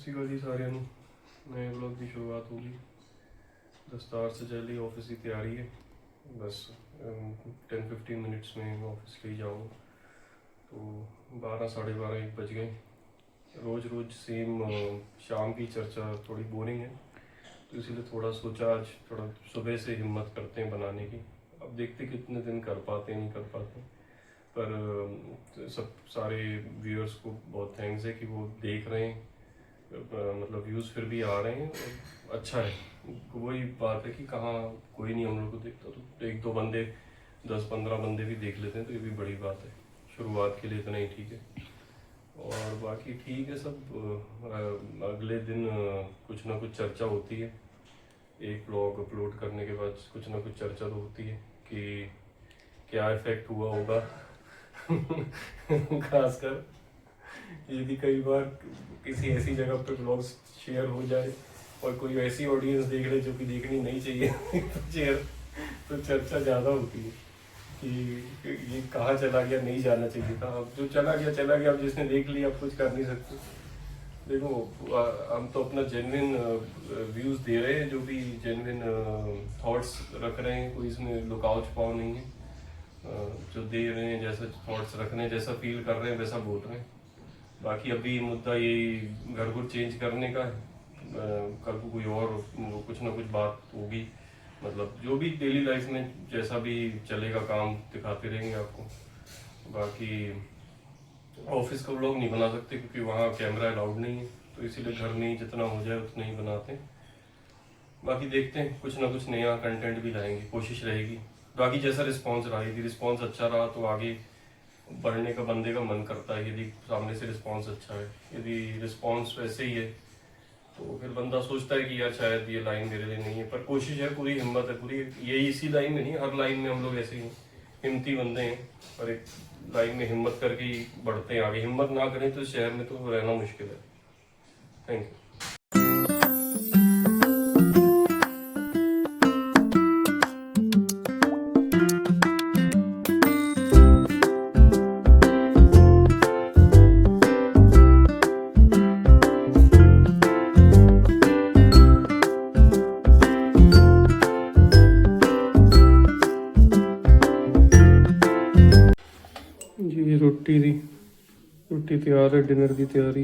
ਸ੍ਰੀ ਅਕਾਲ ਜੀ ਸਾਰਿਆਂ ਨੂੰ। नए ब्लॉग की शुरुआत होगी। दस्तार से चली ऑफिस की तैयारी है। बस 10-15 मिनट्स में ऑफिस ले जाऊँगा। तो 12 साढ़े 12 1 बज गए। रोज़ सेम शाम की चर्चा थोड़ी बोरिंग है, तो इसीलिए थोड़ा सोचा आज थोड़ा सुबह से हिम्मत करते हैं बनाने की। अब देखते कितने दिन कर पाते हैं नहीं कर पाते, पर सब सारे व्यूअर्स को बहुत थैंक्स है कि वो देख रहे हैं। मतलब व्यूज़ फिर भी आ रहे हैं, अच्छा है। वही बात है कि कहाँ कोई नहीं हम लोग को देखता, तो 1-2 बंदे 10-15 बंदे भी देख लेते हैं तो ये भी बड़ी बात है। शुरुआत के लिए इतना ही ठीक है, और बाकी ठीक है सब। अगले दिन कुछ ना कुछ चर्चा होती है। एक ब्लॉग अपलोड करने के बाद कुछ ना कुछ चर्चा तो होती है कि क्या इफेक्ट हुआ होगा। खासकर यदि कई बार किसी ऐसी जगह पे ब्लॉग शेयर हो जाए और कोई ऐसी ऑडियंस देख ले जो कि देखनी नहीं चाहिए तो चर्चा ज़्यादा होती है कि ये कहाँ चला गया, नहीं जाना चाहिए था। अब जो चला गया, अब जिसने देख लिया अब कुछ कर नहीं सकते। देखो हम तो अपना जेन्युइन व्यूज़ दे रहे हैं, जो भी जेन्युइन थॉट्स रख रहे हैं, कोई इसमें लुकाव छुपाव नहीं है। जो दे रहे हैं, जैसा थॉट्स रख रहे हैं, जैसा फील कर रहे हैं वैसा बोल रहे हैं। बाकी अभी मुद्दा यही घर को चेंज करने का है। कल को कोई और कुछ ना कुछ बात होगी, मतलब जो भी डेली लाइफ में जैसा भी चलेगा काम दिखाते रहेंगे आपको। बाकी ऑफिस का व्लॉग नहीं बना सकते क्योंकि वहाँ कैमरा अलाउड नहीं है, तो इसीलिए घर में ही जितना हो जाए उतना ही बनाते हैं। बाकी देखते हैं, कुछ ना कुछ नया कंटेंट भी लाएंगे, कोशिश रहेगी। बाकी जैसा रिस्पॉन्स रहा, यदि रिस्पॉन्स अच्छा रहा तो आगे बढ़ने का बंदे का मन करता है, यदि सामने से रिस्पॉन्स अच्छा है। यदि रिस्पॉन्स वैसे ही है तो फिर बंदा सोचता है कि यार शायद ये लाइन मेरे लिए नहीं है, पर कोशिश है, पूरी हिम्मत है, पूरी। यही इसी लाइन में नहीं, हर लाइन में हम लोग ऐसे ही हिम्मती बंदे हैं, और एक लाइन में हिम्मत करके ही बढ़ते हैं आगे। हिम्मत ना करें तो शहर में तो रहना मुश्किल है। Thank you. जी रोटी तैयार है, डिनर की तैयारी।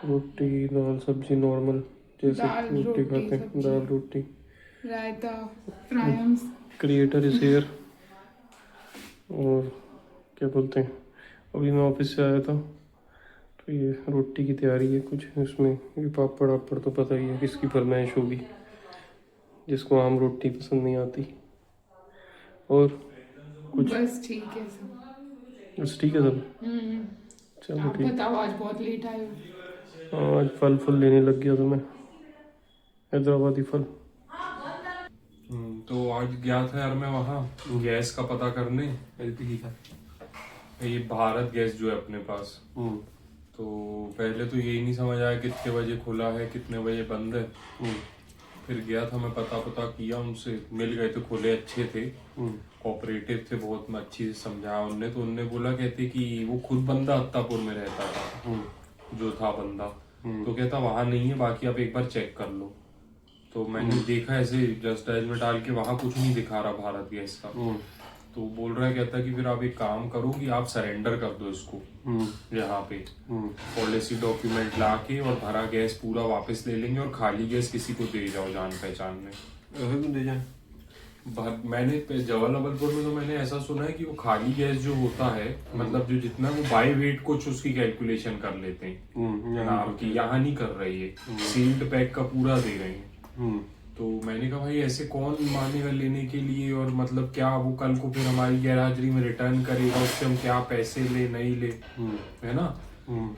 रोटी दाल सब्जी नॉर्मल जैसे रोटी खाते हैं, दाल रोटी, रायता, फ्राइम्स। Creator is here. और क्या बोलते हैं, अभी मैं ऑफिस से आया था तो ये रोटी की तैयारी है कुछ। इसमें ये पापड़ वापड़ तो पता ही है किसकी फरमाइश होगी, जिसको आम रोटी पसंद नहीं आती। और कुछ बस ठीक है सब। बस ठीक है सब। चलो आप ठीक। बताओ, आज बहुत लेट आए हो। आज फल लेने लग गया था मैं, हैदराबादी फल। तो आज गया था यार मैं वहाँ गैस का पता करने। एलपीजी का, ये भारत गैस जो है अपने पास। तो पहले तो यही नहीं समझ आया कितने बजे खुला है कितने बजे बंद है। फिर गया था मैं, पता किया उनसे, मिल गए थे, खुले अच्छे थे, कोऑपरेटिव थे, बहुत अच्छी से समझाया उनने। तो उनने बोला, कहते कि वो खुद बंदा अत्तापुर में रहता था, जो था बंदा, तो कहता वहां नहीं है, बाकी आप एक बार चेक कर लो। तो मैंने देखा ऐसे जस्ट डायल में डाल के, वहां कुछ नहीं दिखा रहा भारत गैस का। तो बोल रहा है, कहता कि फिर आप एक काम करो कि आप सरेंडर कर दो इसको यहाँ पे, पॉलिसी डॉक्यूमेंट लाके, और भरा गैस पूरा वापस ले लेंगे और खाली गैस किसी को दे जाओ जान पहचान में। दे जाए। मैंने जवाहरलाल में तो मैंने ऐसा सुना है कि वो खाली गैस जो होता है, मतलब जो जितना वो बाय वेट कुछ उसकी कैलकुलेशन कर लेते हैं नाम की, यहाँ नहीं कर रही है, सील्ड पैक का पूरा दे रहे हैं। तो मैंने कहा भाई ऐसे कौन मानेगा लेने के लिए, और मतलब क्या वो कल को फिर हमारी गैरहाजिरी में रिटर्न करेगा, उससे हम क्या पैसे ले नहीं ले, है ना।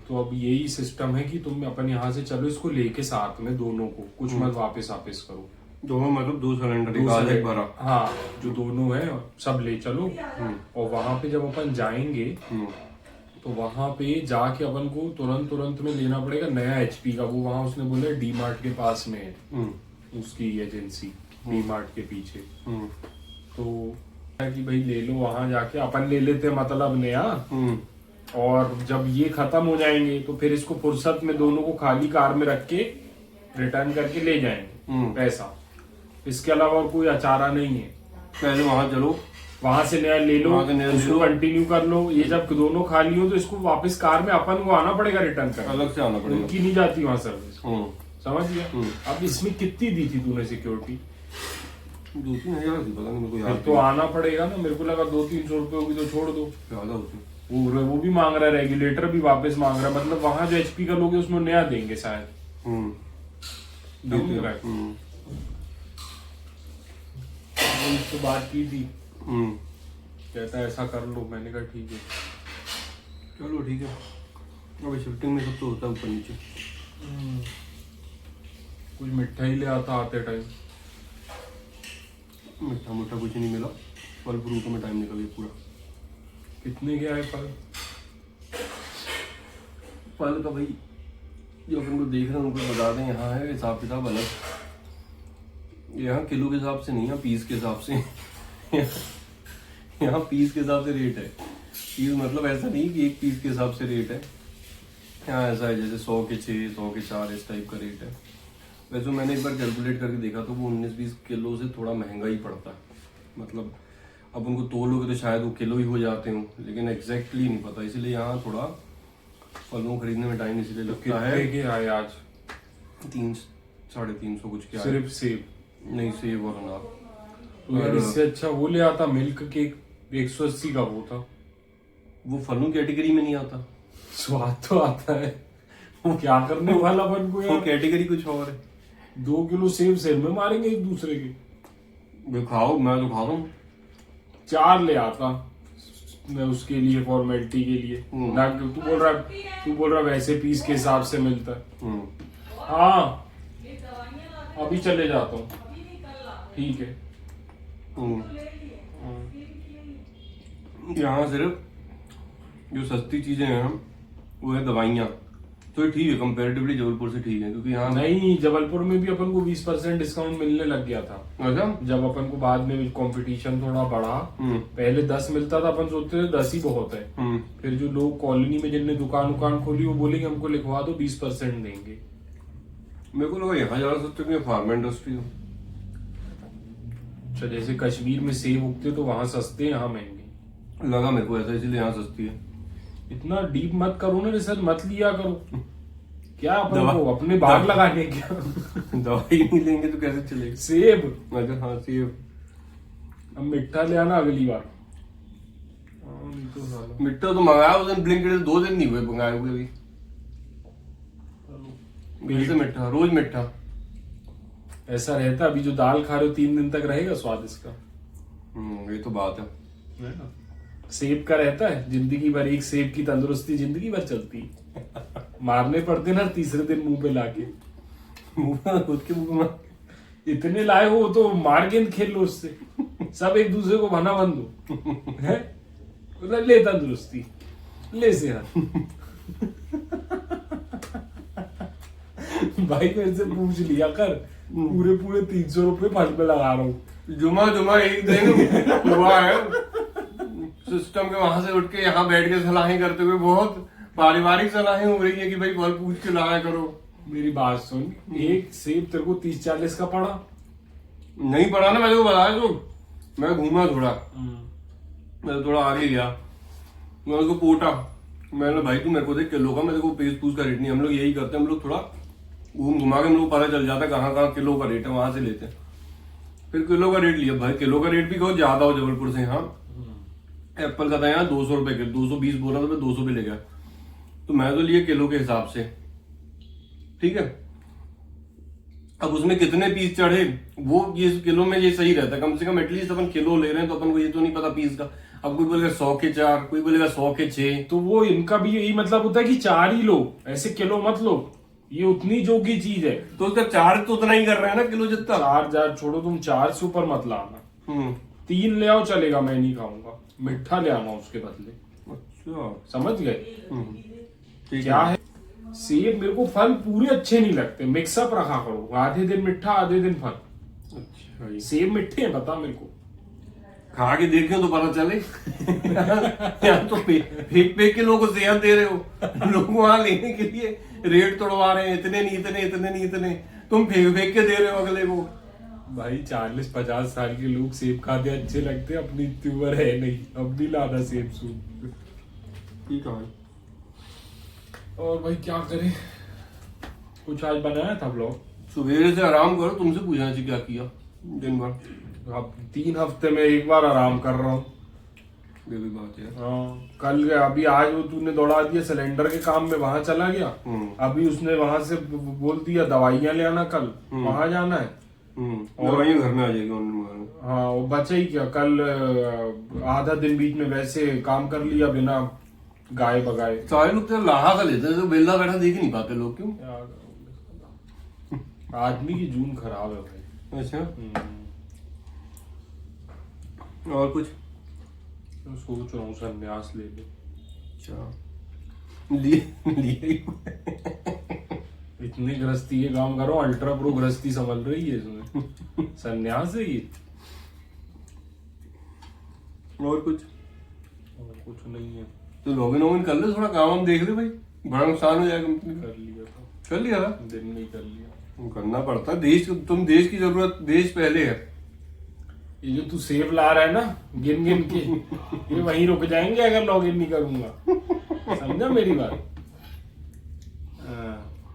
तो अब यही सिस्टम है कि तुम अपन यहाँ से चलो, इसको लेके साथ में दोनों को, कुछ मत वापस करो, दोनों मतलब 2 सिलेंडर भरा, हाँ जो दोनों है सब ले चलो। और वहां पे जब अपन जाएंगे तो वहां पे जाके अपन को तुरंत में लेना पड़ेगा नया एचपी का। वो वहां उसने बोला डी मार्ट के पास में है उसकी एजेंसी, डी मार्ट के पीछे। तो कि भाई ले लो, वहां जाके अपन ले लेते मतलब नया। और जब ये खत्म हो जाएंगे तो फिर इसको फुर्सत में दोनों को खाली कार में रख के रिटर्न करके ले जाएंगे पैसा। इसके अलावा और कोई अचारा नहीं है। पहले वहां चलो, वहां से नया ले लो, वहां से नया ले उसको लो। कंटिन्यू कर लो। ये जब दोनों खाली हो तो इसको वापस कार में अपन को आना पड़ेगा रिटर्न कर, अलग से आना पड़ेगा। उनकी नहीं जाती वहां सर्विस। हम्म, समझ गया। अब इसमें कितनी दी थी तूने सिक्योरिटी? 2-3 हजार थी, पता नहीं मेरे को फिर याद तो आना पड़ेगा ना। मेरे को लगा 200-300 रुपए होगी तो छोड़ दो। ज्यादा होती। वो भी मांग रहा है, रेगुलेटर भी वापस मांग रहा है। मतलब वहां जो एचपी का लोगे उसमें नया देंगे शायद। देते रहा हैं। है। तो बात की थी, कहता है ऐसा कर लो। मैंने कहा ठीक है। चलो ठीक है। अभी शिफ्टिंग में सब तो होता है ऊपर नीचे। कुछ मिठाई ले आता आते टाइम। मीठा मोटा कुछ नहीं मिला, फल फ्रूट में टाइम निकल गया पूरा। कितने के आए फल? फल का भाई जो अपन को देख रहे हैं उनको बता दें, यहाँ है हिसाब किताब अलग। यहाँ किलो के हिसाब से नहीं, यहाँ पीस के हिसाब से। यहाँ पीस के हिसाब से रेट है। पीस मतलब ऐसा नहीं कि एक पीस के हिसाब से रेट है। यहाँ ऐसा है जैसे 100 के 6, 100 के 4 इस टाइप का रेट है। वैसे मैंने एक बार कैलकुलेट करके देखा तो वो 19-20 किलो से थोड़ा महंगा ही पड़ता है। मतलब अब उनको तोलोगे तो शायद वो किलो ही हो जाते हो, लेकिन एग्जैक्टली नहीं पता। इसलिए यहाँ थोड़ा फलों खरीदने में टाइम इसलिए लगता है। कितने के आए आज? 300-350 कुछ के आए। सिर्फ सेब? नहीं, सेब और अनार। तो यार इससे अच्छा वो ले आता मिल्क केक, 180 का वो था। वो फलों कैटेगरी में नहीं आता। स्वाद तो आता है, वो क्या करने वाला अपन को वो यार। कैटेगरी कुछ और है। 2 किलो सेब सेल में मारेंगे एक दूसरे के। वे खाओ, मैं तो खा रहा हूँ। 4 ले आता मैं उसके लिए, फॉर्मेलिटी के लिए ना। तू बोल रहा वैसे पीस के हिसाब से मिलता है। हाँ अभी चले जाता हूँ, ठीक है। यहाँ सिर्फ जो सस्ती चीजें हैं वो है दवाइयाँ। तो ठीक है, कंपैरेटिवली जबलपुर से ठीक है, क्योंकि यहाँ नहीं, जबलपुर में भी अपन को 20% डिस्काउंट मिलने लग गया था। अच्छा। जब अपन को बाद में कंपटीशन थोड़ा बढ़ा, पहले 10 मिलता था, अपन सोचते थे 10 ही बहुत है। फिर जो लोग कॉलोनी में जिनने दुकान खोली वो बोले कि हमको लिखवा दो 20% देंगे। मेरे को लगा यहाँ ज्यादा सस्ते क्यों, फार्म इंडस्ट्री हो। अच्छा, जैसे कश्मीर में सेब उगते तो वहां सस्ते, यहाँ महंगे लगा मेरे को ऐसा, इसलिए यहाँ सस्ती है। इतना डीप मत करो ना रिसर्च, मत लिया करो। क्या अपन को अपने बाग लगाने क्या? दवाई नहीं लेंगे तो कैसे चलेगा? सेब, अच्छा हाँ सेब। अब मिठा ले आना अगली बार। मिठा तो मंगाया उस दिन, ब्लिंकिट से 2 दिन नहीं हुए मंगाए हुए अभी। मेरे से मिठा, रोज मिठा। ऐसा रहता, अभी जो दाल खा रहे हो 3 दिन तक रहेगा स्वाद इसका। ये तो बात है। सेब का रहता है जिंदगी भर, एक सेब की तंदुरुस्ती जिंदगी भर चलती है। मारने पड़ते ना तीसरे दिन मुंह पे लाके। खुद के मुंह में इतने लाए हो तो मार गेंद खेल लो उससे, सब एक दूसरे को बना बन दो है? ले तंदुरुस्ती, ले सेहत। भाई मेरे से पूछ लिया कर, पूरे 300 रुपए फल पे लगा रहा हूँ। जुमा एक दिन हुआ है सिस्टम के, वहां से उठ के यहाँ बैठ के सलाहें करते हुए, बहुत पारिवारिक सलाहें हो रही है कि भाई फल पूछ के लाया करो। मेरी बात सुन, एक सेब तेरे को 30-40 का पड़ा? नहीं पड़ा ना, मैंने को बताया तो। मैं घूमा थोड़ा, मैं थोड़ा आगे गया, मैं उसको पोटा। मैंने भाई तू मेरे को देख किलो का, मेरे को पीस पूस का रेट नहीं। हम लोग यही करते हैं, हम लोग थोड़ा घूम घुमा के हम लोग पता चल जाता है कहाँ किलो का रेट है, वहां से लेते हैं। फिर किलो का रेट लिया भाई, किलो का रेट भी बहुत ज्यादा हो जबलपुर से। यहाँ एप्पल का था यहाँ 200 रुपए के, 220 बोला तो मैं 200 भी ले गया। तो मैं तो लिए किलो के हिसाब से, ठीक है। अब उसमें कितने पीस चढ़े वो ये किलो में ये सही रहता है, कम से कम एटलीस्ट अपन किलो ले रहे हैं तो अपन को ये तो नहीं पता पीस का। अब कोई बोलेगा 100 के 4, कोई बोलेगा 100 के 6। तो वो इनका भी यही मतलब होता है कि 4 ही लो, ऐसे किलो मत लो, ये उतनी जो की चीज है। तो उसका चार्ज तो उतना ही कर रहे हैं ना किलो जितना। 4 छोड़ो, तुम 4 से ऊपर मत लाना। 3 ले आओ चलेगा, मैं नहीं खाऊंगा। मिठा ले आना उसके बदले। अच्छा, समझ गए? ठीक क्या है, सेब मेरे को फल पूरे अच्छे नहीं लगते, मिक्सअप रखा करो, आधे दिन मिठा आधे दिन फल। अच्छा, सेब मिठे हैं, बता मेरे को। खा के देखे तो पता चले। यहाँ तो फेंक फेंक के लोगों को सेहत दे रहे हो, लोग वहां लेने के लिए रेट तोड़वा रहे हैं, इतने नहीं इतने इतने नहीं इतने, तुम फेंक फेंक के दे रहे हो अगले को। भाई 40-50 साल के लोग सेब खाते अच्छे लगते, अपनी इतनी उम्र है नहीं, अब नहीं लाना सेब सूप। ठीक है। और भाई क्या करें, कुछ आज बनाया था ब्लॉग? सवेरे से आराम करो, तुमसे पूछना चाहिए क्या किया दिन भर। अब 3 हफ्ते में एक बार आराम कर रहा हूँ। ये भी बात है। हाँ, कल गया, अभी आज वो तूने दौड़ा दिया सिलेंडर के काम में, वहां चला गया। अभी उसने वहां से बोल दिया दवाइयां ले आना, कल वहां जाना है। दवाइयां घर में आ जाएगी ऑनलाइन। हाँ, वो बचा ही क्या, कल आधा दिन बीच में वैसे काम कर लिया बिना गाय बगाए। सारे लोग तो लाहा का लेते हैं, तो बेला बैठा देख ही नहीं पाते लोग, क्यों? आदमी की जून खराब है भाई। अच्छा, और कुछ? तो सोच रहा हूँ संन्यास ले ले। अच्छा, लिए इतनी गृहस्थी के काम करो, अल्ट्रा प्रो गृहस्थी संभल रही है इसमें। संन्यास है ये। और कुछ? और कुछ नहीं है। तो लॉगिन कर ले, थोड़ा काम हम देख ले भाई, बड़ा नुकसान हो जाएगा कंपनी का। कर लिया था, कर लिया था, दिन में ही कर लिया। करना पड़ता है देश, तुम देश की जरूरत, देश पहले है। ये जो तू सेब ला रहा है ना गिन गिन के, ये वहीं रुक जाएंगे अगर लॉगिन नहीं करूंगा, समझा मेरी बात?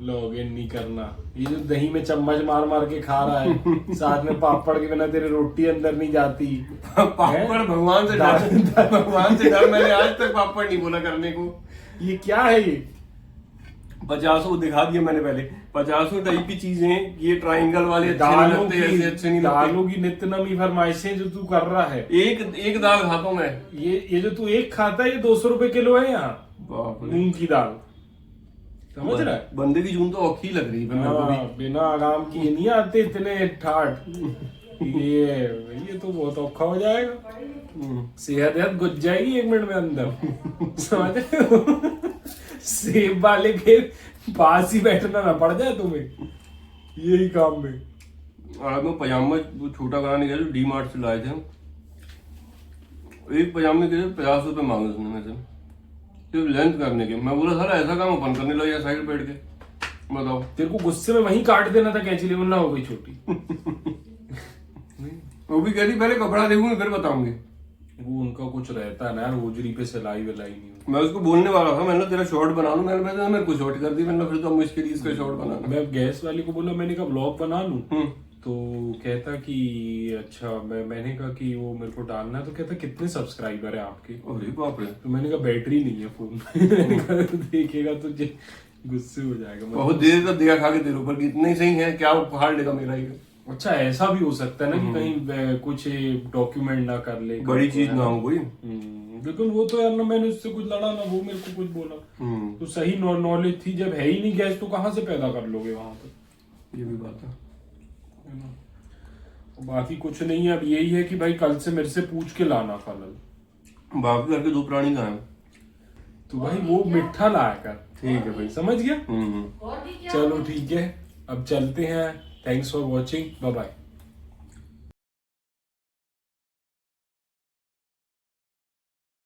लॉगिन नहीं करना। ये जो दही में चम्मच मार मार के खा रहा है, साथ में पापड़ के बिना तेरी रोटी अंदर नहीं जाती। पापड़ भगवान से डर, भगवान से डर, मैंने आज तक पापड़ नहीं बोला करने को। ये क्या है ये? 50 दिखा दिया मैंने पहले, 50 टाइप की चीजें, ये ट्राइंगल वाले अच्छे नहीं दालों लगते, ऐसे अच्छे नहीं की, लगते। दालों की नित्य नवी फरमाइशें जो तू कर रहा है। एक दाल खाता हूँ मैं। ये जो तू एक खाता है, ये 200 रुपए किलो है यहाँ, बाप रे। मूंग की दाल, समझ रहा है? बंदे की जून तो औखी लग रही है मेरे को भी। बिना आराम किए नहीं आते इतने ठाठ। ये तो बहुत औखा हो जाएगा, सेहत गुज जाएगी 1 मिनट में अंदर। समझ रहे हो? सेब वाले के पास ही बैठना ना पड़ जाए तुम्हें यही काम में। आज मैं पजामा वो छोटा कराने गया, जो डी मार्ट से लाए थे हम, एक पजामे के 50 रुपए मांगे उसने मेरे से, सिर्फ लेंथ करने के। मैं बोला सर ऐसा काम अपन करने लगा साइड बैठ के, बताओ। तेरे को गुस्से में वहीं काट देना था कैंची, वरना हो गई छोटी। वो भी कहती पहले कपड़ा देखूंगी फिर बताऊंगी। वो उनका कुछ रहता है ना, रोजरी पे सिलाई विलाई नहीं होती। मैं उसको बोलने वाला था, मैंने तेरा शॉर्ट बना लूं, मैंने मेरे को शॉर्ट कर दी, मैंने फिर तो मुश्किल इसका शॉर्ट बनाना। मैं गैस वाले को बोला, मैंने कहा ब्लॉग बना लूं, तो कहता कि अच्छा, मैंने कहा कि वो मेरे को डालना है, तो कहता कितने सब्सक्राइबर है आपके? अरे बाप रे। तो मैंने कहा बैटरी नहीं है फोन में। मैंने कहा तो देखेगा तो गुस्से हो जाएगा। बहुत देर तक दिया खा के तेरे ऊपर, इतना ही सही है क्या, वो पहाड़ लेगा मेरा ही। अच्छा, ऐसा भी हो सकता है ना कि कहीं कुछ डॉक्यूमेंट ना कर ले, बड़ी चीज ना हो कोई। लेकिन वो तो यार ना, मैंने उससे कुछ लड़ा ना, वो मेरे को कुछ बोला। तो सही नॉलेज थी, जब है ही नहीं गैस तो कहाँ से पैदा कर लोगे वहां पर? ये भी बात है। बाकी कुछ नहीं है, अब यही है कि भाई कल से मेरे से पूछ के लाना फल। बाप के घर के 2 प्राणी कहाँ हैं? तो भाई वो मिठा लाया कर। ठीक है भाई, समझ गया? चलो ठीक है, अब चलते हैं। Thanks for watching, bye bye.